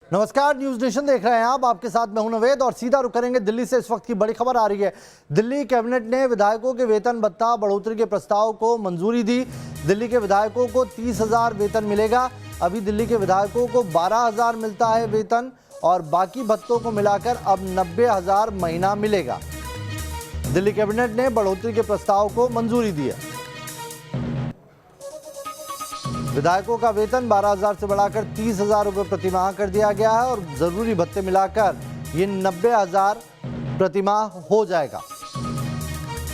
नमस्कार, news nation देख रहे हैं आप। आपके साथ मैं हूं नवेद और सीधा रुख करेंगे दिल्ली से। इस वक्त की बड़ी खबर आ रही है। दिल्ली कैबिनेट ने विधायकों के वेतन भत्ता बढ़ोतरी के प्रस्ताव को मंजूरी दी। दिल्ली के विधायकों को 30,000 वेतन मिलेगा। अभी दिल्ली के विधायकों को 12,000 मिलता है वेतन और बाकी भत्तों को मिलाकर अब 90,000 महीना मिलेगा। दिल्ली कैबिनेट ने बढ़ोतरी के प्रस्ताव को मंजूरी दी है। विधायकों का वेतन 12,000 से बढ़ाकर 30,000 रुपये प्रतिमाह कर दिया गया है और जरूरी भत्ते मिलाकर ये 90,000 प्रतिमाह हो जाएगा।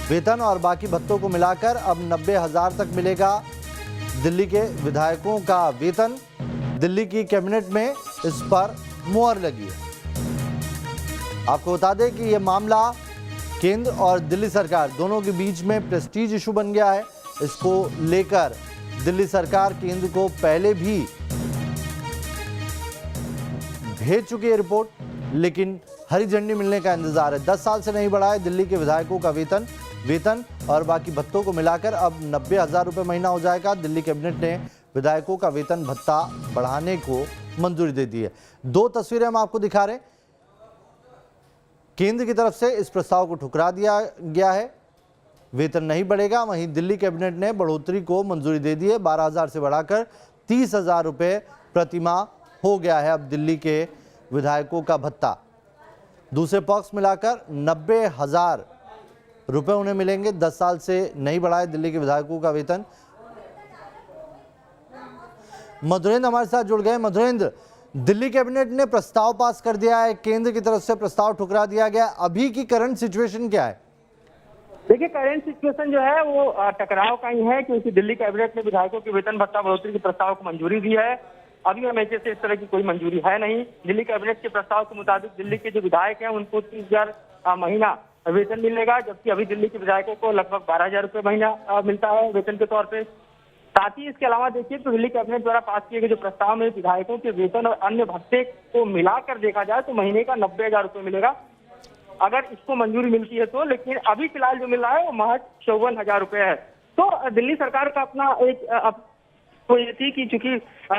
वेतन और बाकी भत्तों को मिलाकर अब 90,000 तक मिलेगा दिल्ली के विधायकों का वेतन। दिल्ली की कैबिनेट में इस पर मुहर लगी है। आपको बता दें कि यह मामला केंद्र और दिल्ली सरकार दोनों के बीच में प्रेस्टीज इशू बन गया है। इसको लेकर दिल्ली सरकार केंद्र को पहले भी भेज चुकी है रिपोर्ट, लेकिन हरी झंडी मिलने का इंतजार है। 10 साल से नहीं बढ़ा है दिल्ली के विधायकों का वेतन और बाकी भत्तों को मिलाकर अब 90,000 रुपये महीना हो जाएगा। दिल्ली कैबिनेट ने विधायकों का वेतन भत्ता बढ़ाने को मंजूरी दे दी है। दो तस्वीरें हम आपको दिखा रहे हैं। केंद्र की तरफ से इस प्रस्ताव को ठुकरा दिया गया है, वेतन नहीं बढ़ेगा। वहीं दिल्ली कैबिनेट ने बढ़ोतरी को मंजूरी दे दी है। 12,000 से बढ़ाकर 30,000 रुपये प्रतिमाह हो गया है अब दिल्ली के विधायकों का भत्ता। दूसरे पक्ष मिलाकर 90,000 रुपये उन्हें मिलेंगे। 10 साल से नहीं बढ़ा है दिल्ली के विधायकों का वेतन। मधुरेंद्र हमारे साथ जुड़ गए। मधुरेंद्र, दिल्ली कैबिनेट ने प्रस्ताव पास कर दिया है, केंद्र की तरफ से प्रस्ताव ठुकरा दिया गया। अभी की करंट सिचुएशन क्या है? देखिए, करंट सिचुएशन जो है वो टकराव का ही है, क्योंकि दिल्ली कैबिनेट ने विधायकों के वेतन भत्ता बढ़ोतरी के प्रस्ताव को मंजूरी दी है। अभी एमएचए से इस तरह की कोई मंजूरी है नहीं। दिल्ली कैबिनेट के प्रस्ताव के मुताबिक दिल्ली के जो विधायक हैं उनको 30,000 महीना वेतन मिलेगा, जबकि अभी दिल्ली के विधायकों को लगभग 12,000 रुपये महीना मिलता है वेतन के तौर पर। साथ ही इसके अलावा देखिए तो दिल्ली कैबिनेट द्वारा पास किए गए जो प्रस्ताव में विधायकों के वेतन और अन्य भत्ते को मिलाकर देखा जाए तो महीने का 90,000 रुपये मिलेगा, अगर इसको मंजूरी मिलती है तो। लेकिन अभी फिलहाल जो मिल रहा है वो महज 54,000 रुपये है। तो दिल्ली सरकार का अपना एक तो ये थी कि चूंकि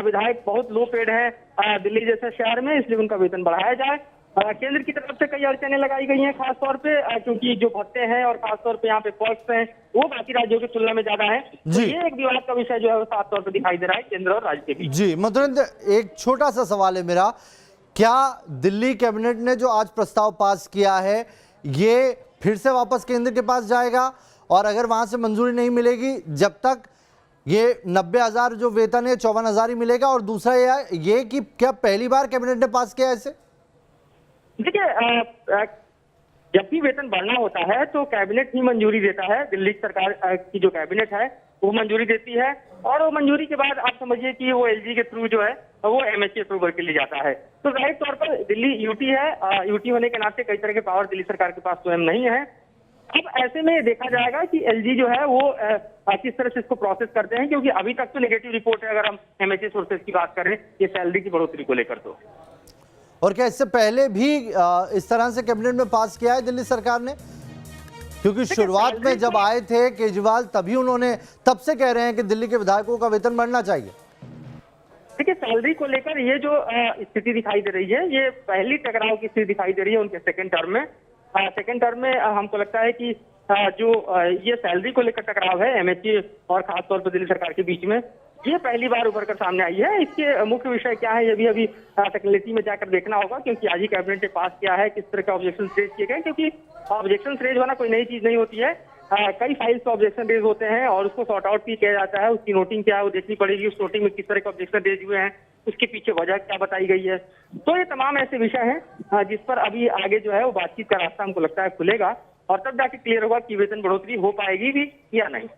विधायक बहुत लो पेड है दिल्ली जैसे शहर में, इसलिए उनका वेतन बढ़ाया जाए। केंद्र की तरफ से कई अड़चनें लगाई गई हैं, खासतौर पे क्योंकि जो भत्ते हैं और खासतौर पे यहाँ पे पर्क्स हैं वो बाकी राज्यों की तुलना में ज्यादा है। तो ये एक विवाद का विषय जो है वो साफ तौर पर दिखाई दे रहा है केंद्र और राज्य के बीच। जी मधुरेंद्र, एक छोटा सा सवाल है मेरा, क्या दिल्ली कैबिनेट ने जो आज प्रस्ताव पास किया है ये फिर से वापस केंद्र के पास जाएगा? और अगर वहां से मंजूरी नहीं मिलेगी जब तक ये 90,000 जो वेतन है 54,000 ही मिलेगा? और दूसरा ये कि क्या पहली बार कैबिनेट ने पास किया ऐसे? देखिए, जब भी वेतन बढ़ना होता है तो कैबिनेट ही मंजूरी देता है। दिल्ली सरकार की जो कैबिनेट है वो मंजूरी देती है और वो मंजूरी के बाद आप समझिए कि वो एलजी के थ्रू जो है वो एमएचए अप्रूवल के लिए जाता है। तो जाहिर तौर पर दिल्ली यूटी है, यूटी होने के नाते कई तरह के पावर दिल्ली सरकार के पास स्वयं नहीं है। अब ऐसे में देखा जाएगा कि एलजी जो है वो किस तरह से इसको प्रोसेस करते हैं, क्योंकि अभी तक तो नेगेटिव रिपोर्ट है अगर हम एमएचए सोर्सेज की बात करें ये सैलरी की बढ़ोतरी को लेकर। तो और क्या इससे पहले भी इस तरह से कैबिनेट में पास किया है दिल्ली सरकार ने? क्योंकि शुरुआत में जब आए थे केजरीवाल तभी उन्होंने तब से कह रहे हैं कि दिल्ली के विधायकों का वेतन बढ़ना चाहिए। देखिए, सैलरी को लेकर ये जो स्थिति दिखाई दे रही है ये पहली टकराव की स्थिति दिखाई दे रही है उनके सेकंड टर्म में। सेकंड टर्म में हमको लगता है कि जो ये सैलरी को लेकर टकराव है एमएचए और खासतौर पर दिल्ली सरकार के बीच में, ये पहली बार उभर कर सामने आई है। इसके मुख्य विषय क्या है ये भी अभी टेक्निकलिटी में जाकर देखना होगा, क्योंकि आज ही कैबिनेट ने पास किया है। किस तरह के ऑब्जेक्शन रेज किए गए, क्योंकि ऑब्जेक्शन रेज होना कोई नई चीज नहीं होती है। कई फाइल्स पे ऑब्जेक्शन रेज होते हैं और उसको सॉर्ट आउट भी किया जाता है। उसकी नोटिंग क्या है वो देखनी पड़ेगी, उस नोटिंग में किस तरह के ऑब्जेक्शन रेज हुए हैं, उसके पीछे वजह क्या बताई गई है। तो ये तमाम ऐसे विषय हैं जिस पर अभी आगे जो है वो बातचीत का रास्ता हमको लगता है खुलेगा और तब जाके क्लियर होगा कि वेतन बढ़ोतरी हो पाएगी भी या नहीं।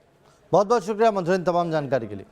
बहुत बहुत शुक्रिया मधुरेंद्र तमाम जानकारी के लिए।